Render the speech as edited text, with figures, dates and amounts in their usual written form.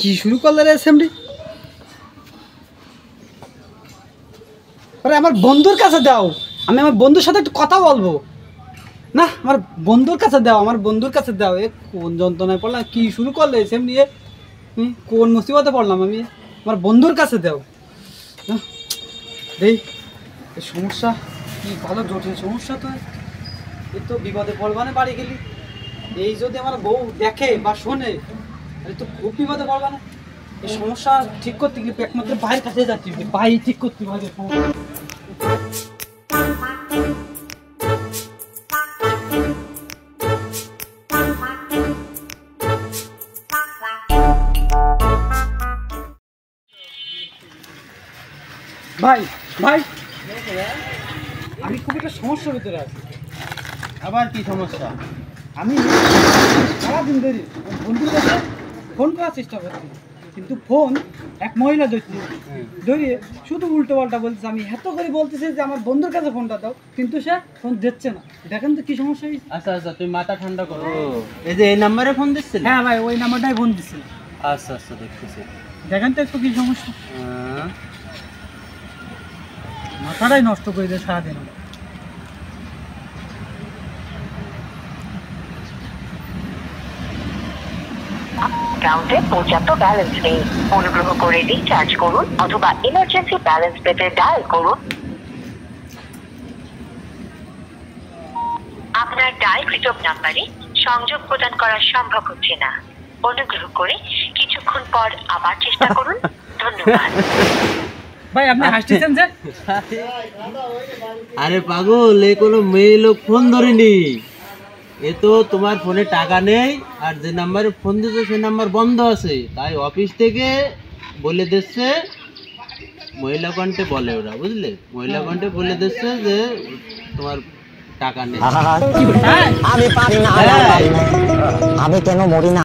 কি শুরু করলে রে অ্যাসেম্বলি? আরে আমার বন্ধুর কাছে দাও, আমি আমার বন্ধুর সাথে একটু কথা বলবো। না, আমার বন্ধুর কাছে দাও, আমার বন্ধুর কাছে দাও। এ কোন যন্ত্রণায় পড়লাম, কি শুরু করলে অ্যাসেম্বলি? কোন মুসিবতে পড়লাম আমি? আমার বন্ধুর কাছে দাও। দেই এই সমস্যা কি ভালো জটিল সমস্যা। তো এই তো বিপদে পড়বানে বাড়ি গেলি, এই যদি আমার বউ দেখে বা শোনে এই তো খুব বিপদে পড়বানে। এই সমস্যা ঠিক করতে গেলে একমাত্র ভাইয়ের কাছে যাচ্ছি, ভাই ঠিক করতে পারবে সমস্যা। ভাই ভাই আমি খুব একটা সমস্যার ভিতরে আছি। আবার কি সমস্যা? আমি সারাদিন ধরে বন্ধুর কাছে ফোন করার চেষ্টা করছি, কিন্তু ফোন এক মহিলা ধরিয়ে শুধু উল্টো পাল্টা বলতেছে। আমি এত করে বলতেছি যে আমার বন্ধুর কাছে ফোনটা দাও, কিন্তু সে ফোন দিচ্ছে না। দেখেন তো কি সমস্যা হয়েছে। আচ্ছা আচ্ছা, তুমি মাথা ঠান্ডা করো। এই যে এই নাম্বারে ফোন দিচ্ছিল? হ্যাঁ ভাই, ওই নাম্বারটাই ফোন দিচ্ছিল। আচ্ছা আচ্ছা, দেখতেছি। দেখেন তো একটু কি সমস্যা। মাথাটাই নষ্ট করে দেয় সারাদিন। অ্যাকাউন্টে পর্যাপ্ত ব্যালেন্স নেই, অনুগ্রহ করে রিচার্জ করুন অথবা ইমার্জেন্সি ব্যালেন্স পেতে ডায়াল করুন। আপনার ডায়ালকৃত নাম্বারে সংযোগ প্রদান করা সম্ভব হচ্ছে না, অনুগ্রহ করে কিছুক্ষণ পর আবার চেষ্টা করুন। ধন্যবাদ। ভাই আপনি হাসতেছেন যে? আরে পাগল, এ কোনো মেয়ে লোক ফোন ধরেনি। এ তো তোমার ফোনে টাকা নেই, আর যে নাম্বারে ফোন দিচ্ছে সে নাম্বার বন্ধ আছে। তাই অফিস থেকে বলে দিচ্ছে, মহিলা কণ্ঠে বলে ওরা, বুঝলে? মহিলা কণ্ঠে বলে দিচ্ছে যে তোমার টাকা নেই। আমি পারি না, আমি কেন মরি না।